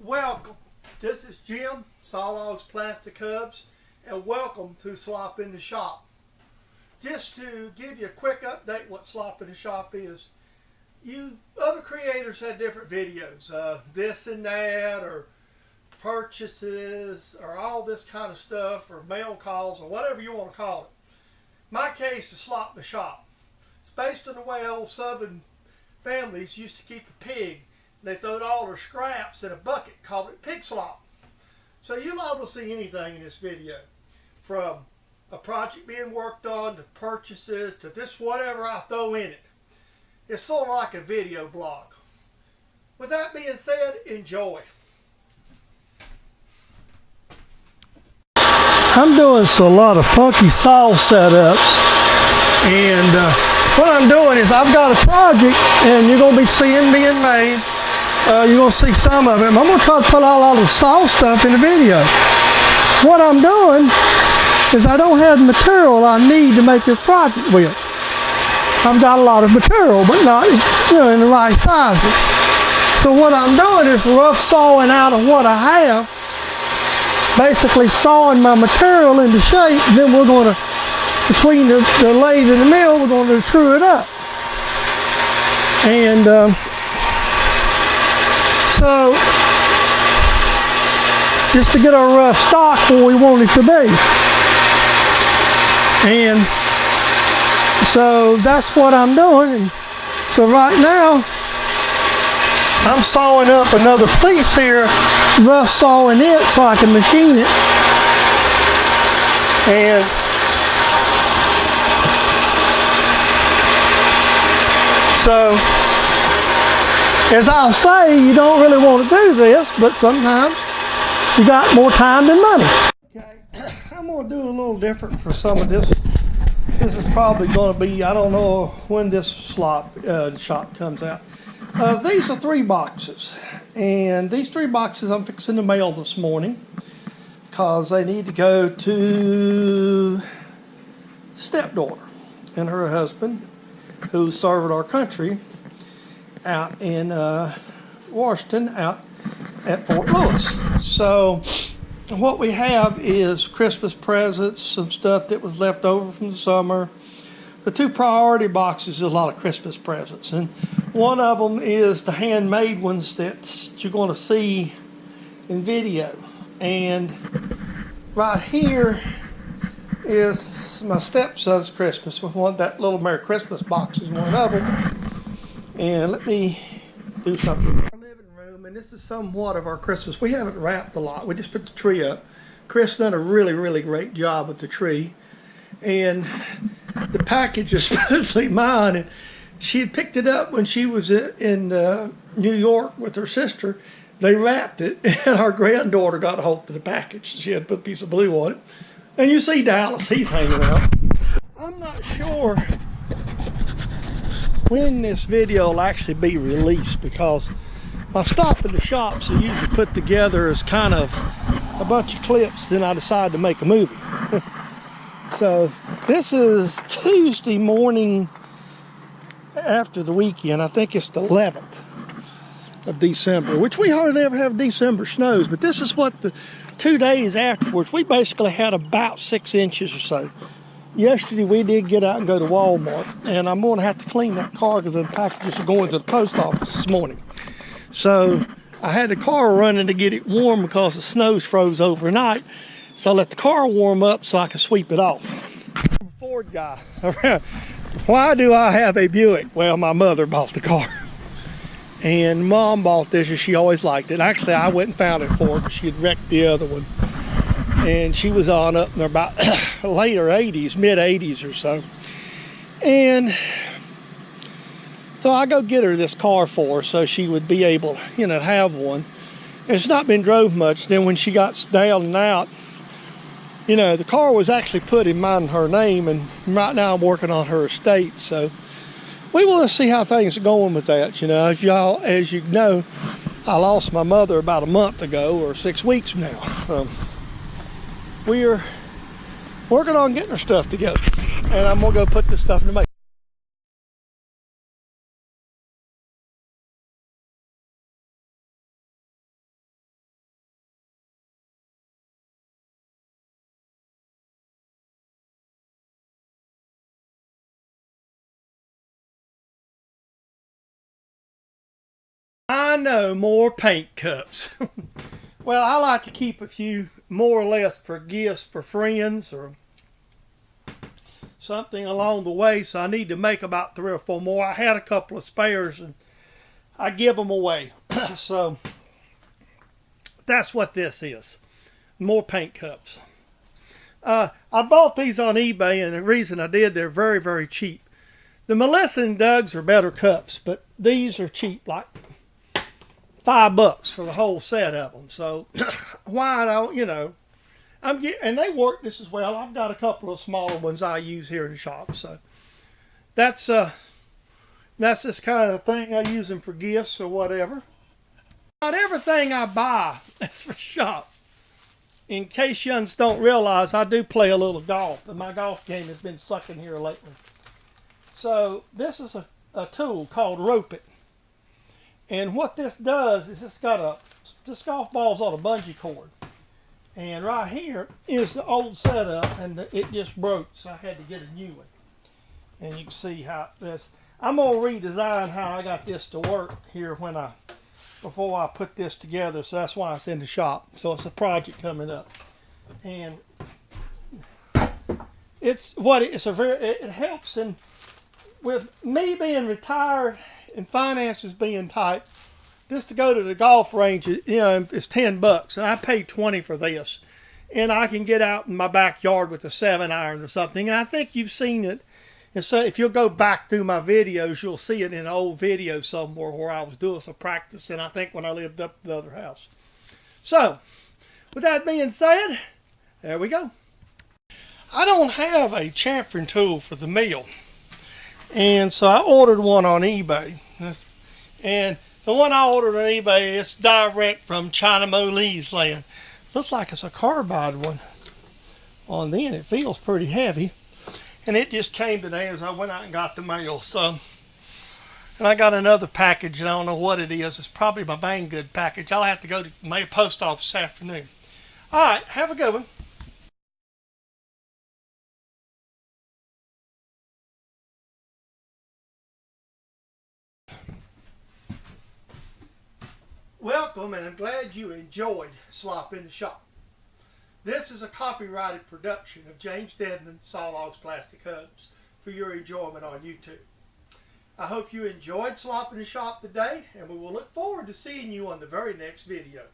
Welcome. This is Jim, Sawlogs Plastic Hubs, and welcome to Slop in the Shop. Just to give you a quick update what Slop in the Shop is. Other creators had different videos, this and that, or purchases, or all this kind of stuff, or mail calls, or whatever you want to call it. My case is Slop in the Shop. It's based on the way old Southern families used to keep a pig. They throwed all their scraps in a bucket, called it pig slop. So you'll able to see anything in this video, from a project being worked on, to purchases, to just whatever I throw in it. It's sort of like a video blog. With that being said, enjoy. I'm doing a lot of funky saw setups, and what I'm doing is I've got a project, and you're going to be seeing being made. You're going to see some of it. I'm going to try to put all the saw stuff in the video. What I'm doing is I don't have the material I need to make this project with. I've got a lot of material, but not in the right sizes. So what I'm doing is rough sawing out of what I have, basically sawing my material into shape. Then we're going to, between the lathe and the mill, we're going to true it up. And so, just to get our rough stock where we want it to be. And so that's what I'm doing. And so right now, I'm sawing up another piece here, rough sawing it so I can machine it. And so, as I'll say, you don't really want to do this, but sometimes you got more time than money. Okay, I'm going to do a little different for some of this. This is probably going to be, I don't know when this shop comes out. These are 3 boxes, and these 3 boxes I'm fixing to mail this morning because they need to go to stepdaughter and her husband, who's serving our country out in Washington, out at Fort Lewis. So what we have is Christmas presents, some stuff that was left over from the summer. The 2 priority boxes is a lot of Christmas presents, and one of them is the handmade ones that you're going to see in video. And right here is my stepson's Christmas. That little Merry Christmas box is one of them. And let me do something. Our living room, and this is somewhat of our Christmas. We haven't wrapped a lot. We just put the tree up. Chris done a really, really great job with the tree. And the package is supposedly mine. And she had picked it up when she was in New York with her sister. They wrapped it, and our granddaughter got a hold of the package. She had to put a piece of blue on it. And you see Dallas, he's hanging out. I'm not sure when this video will actually be released, because my Stop in the Shops are usually put together as kind of a bunch of clips, then I decide to make a movie. So this is Tuesday morning after the weekend. I think it's the 11th of December, which we hardly ever have December snows, but this is what the 2 days afterwards, we basically had about 6 inches or so. Yesterday we did get out and go to Walmart, and I'm going to have to clean that car because the packages are going to the post office this morning. So I had the car running to get it warm because the snows froze overnight. So I let the car warm up so I can sweep it off. I'm a Ford guy. Why do I have a Buick? Well, my mother bought the car. And Mom bought this, and she always liked it. Actually, I went and found it for her because she had wrecked the other one. And she was on up in her about later 80s, mid 80s or so. And so I go get her this car for her so she would be able, to have one. And it's not been drove much. Then when she got down and out, the car was actually put in mine and her name, and right now I'm working on her estate. So we want to see how things are going with that. As you know, I lost my mother about a month ago, or 6 weeks now. So we are working on getting her stuff together, and I'm gonna go put this stuff in the mail. I know, more paint cups. Well, I like to keep a few more or less for gifts for friends or something along the way, so I need to make about 3 or 4 more. I had a couple of spares and I give them away. So that's what this is. More paint cups. I bought these on eBay, and the reason I did, they're very, very cheap. The Melissa and Doug's are better cups, but these are cheap, like $5 for the whole set of them. So why don't, you know, and they work just as well. I've got a couple of smaller ones I use here in the shop. So that's this kind of thing. I use them for gifts or whatever. Not everything I buy is for shop. In case you don't realize, I do play a little golf, and my golf game has been sucking here lately. So this is a tool called Rope It. And what this does is this golf ball's on a bungee cord. And right here is the old setup, and it just broke, so I had to get a new one. And you can see how this, I'm going to redesign how I got this to work here before I put this together, so that's why it's in the shop. So it's a project coming up. And it helps in, with me being retired and finances being tight, just to go to the golf range, you know, it's $10, and I paid $20 for this, and I can get out in my backyard with a 7-iron or something. And I think you've seen it. And so if you'll go back through my videos, you'll see it in an old video somewhere where I was doing some practice, and I think when I lived up at the other house. So with that being said, there we go. I don't have a chamfering tool for the mill, and so I ordered one on eBay. And the one I ordered on eBay is direct from China Mo Lee's land. Looks like it's a carbide one on the end. It feels pretty heavy. And it just came today as I went out and got the mail. So, and I got another package, and I don't know what it is. It's probably my Banggood package. I'll have to go to my post office this afternoon. All right, have a good one. Welcome, and I'm glad you enjoyed Slop in the Shop. This is a copyrighted production of James Dedman, Sawlogs Plastic Hubs, for your enjoyment on YouTube. I hope you enjoyed Slop in the Shop today, and we will look forward to seeing you on the very next video.